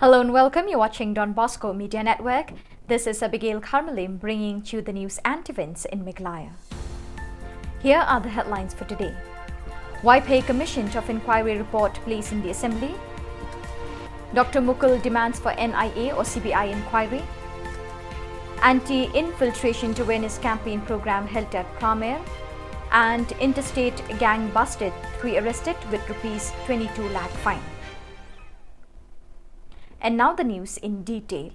Hello and welcome. You're watching Don Bosco Media Network. This is Abigail Karmalim bringing you the news and events in Meghalaya. Here are the headlines for today. YPay Commission of Inquiry report placed in the Assembly. Dr. Mukul demands for NIA or CBI inquiry. Anti-infiltration awareness campaign program held at Pramer. And interstate gang busted, 3 arrested with rupees 22 lakh fine. And now the news in detail.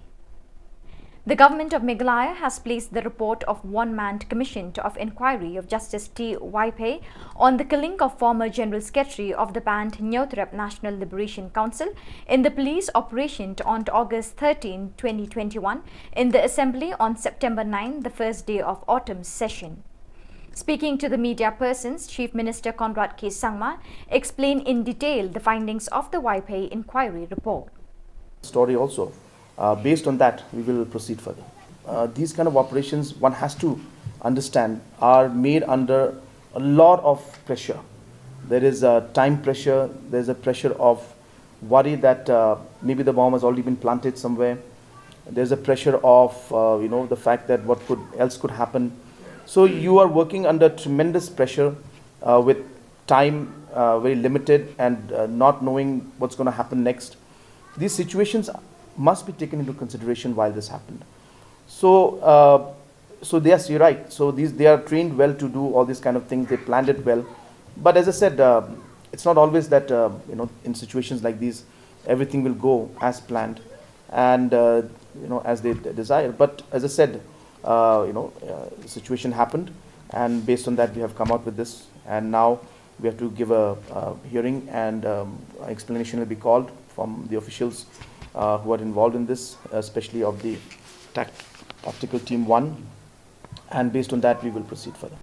The government of Meghalaya has placed the report of one-man commission of inquiry of Justice T. YPay on the killing of former General Secretary of the band Nyothrep National Liberation Council in the police operation on August 13, 2021 in the Assembly on September 9, the first day of autumn session. Speaking to the media persons, Chief Minister Conrad K. Sangma explained in detail the findings of the YPay inquiry report. Story also. Based on that, we will proceed further. These kind of operations, one has to understand, are made under a lot of pressure. There is a time pressure, there is a pressure of worry that maybe the bomb has already been planted somewhere. There is a pressure of the fact that what else could happen. So you are working under tremendous pressure with time very limited and not knowing what's going to happen next. These situations must be taken into consideration while this happened. So yes, you're right. So they are trained well to do all these kind of things. They planned it well. But as I said, it's not always that in situations like these, everything will go as planned and as they desire. But as I said, the situation happened, and based on that, we have come out with this. And now we have to give a hearing, and explanation will be called from the officials who are involved in this, especially of the tactical team 1, and based on that we will proceed further.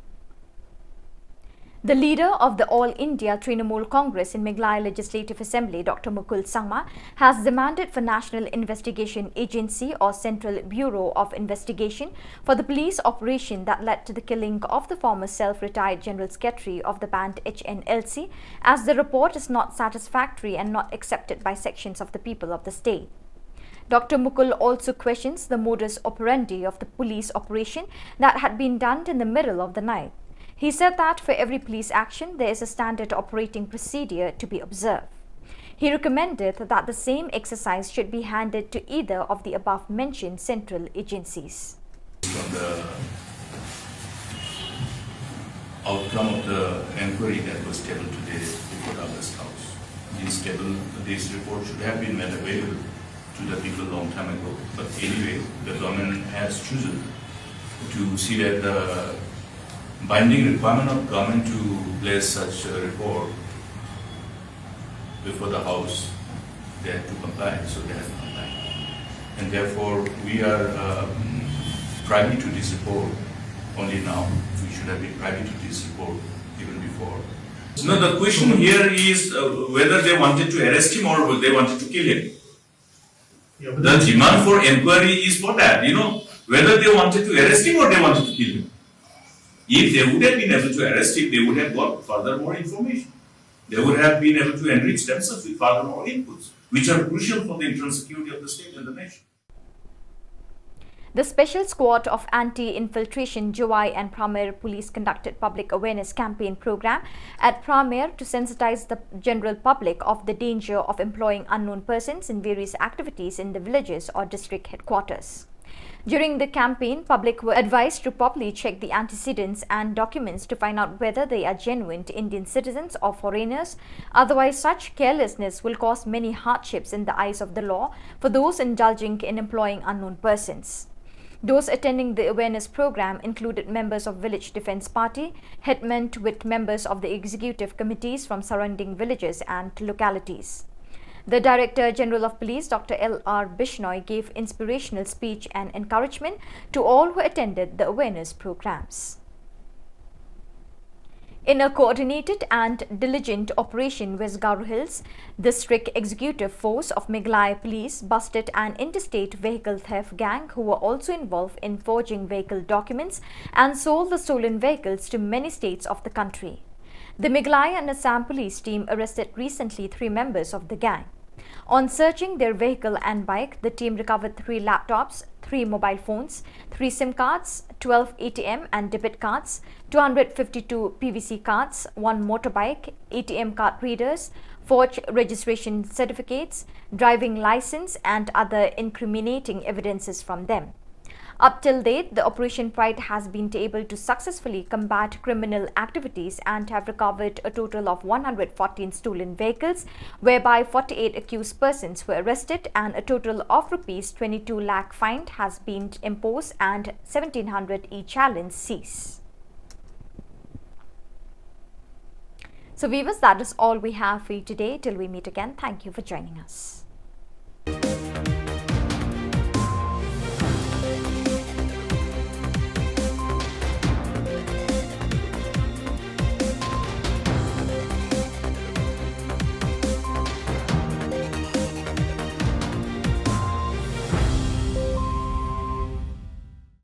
The leader of the All India Trinamool Congress in Meghalaya Legislative Assembly, Dr. Mukul Sangma, has demanded for National Investigation Agency or Central Bureau of Investigation for the police operation that led to the killing of the former self-retired General Secretary of the band HNLC, as the report is not satisfactory and not accepted by sections of the people of the state. Dr. Mukul also questions the modus operandi of the police operation that had been done in the middle of the night. He said that for every police action, there is a standard operating procedure to be observed. He recommended that the same exercise should be handed to either of the above-mentioned central agencies. From the outcome of the inquiry that was tabled today before August House, this report should have been made available to the people a long time ago. But anyway, the government has chosen to see that the binding requirement of government to place such a report before the House, they had to comply, so they have to comply. And therefore, we are privy to this report only now. We should have been privy to this report even before. No, the question here is whether they wanted to arrest him or they wanted to kill him. Yeah, the demand for inquiry is for that, whether they wanted to arrest him or they wanted to kill him. If they would have been able to arrest him, they would have got further more information. They would have been able to enrich themselves with further more inputs, which are crucial for the internal security of the state and the nation. The Special Squad of Anti-Infiltration Juwai and Pramer Police conducted public awareness campaign program at Pramer to sensitize the general public of the danger of employing unknown persons in various activities in the villages or district headquarters. During the campaign, public were advised to properly check the antecedents and documents to find out whether they are genuine Indian citizens or foreigners. Otherwise, such carelessness will cause many hardships in the eyes of the law for those indulging in employing unknown persons. Those attending the awareness program included members of Village Defence Party, headmen with members of the executive committees from surrounding villages and localities. The Director General of Police, Dr. L.R. Bishnoi, gave inspirational speech and encouragement to all who attended the awareness programs. In a coordinated and diligent operation, West Garu Hills District Executive Force of Meghalaya Police busted an interstate vehicle theft gang who were also involved in forging vehicle documents and sold the stolen vehicles to many states of the country. The Meghalaya and Assam police team arrested recently 3 members of the gang. On searching their vehicle and bike, the team recovered 3 laptops, 3 mobile phones, 3 SIM cards, 12 ATM and debit cards, 252 PVC cards, 1 motorbike, ATM card readers, forged registration certificates, driving license and other incriminating evidences from them. Up till date, the Operation Pride has been able to successfully combat criminal activities and have recovered a total of 114 stolen vehicles, whereby 48 accused persons were arrested and a total of Rs 22 lakh fine has been imposed and 1700 e-challange seized. So viewers, that is all we have for you today. Till we meet again, thank you for joining us.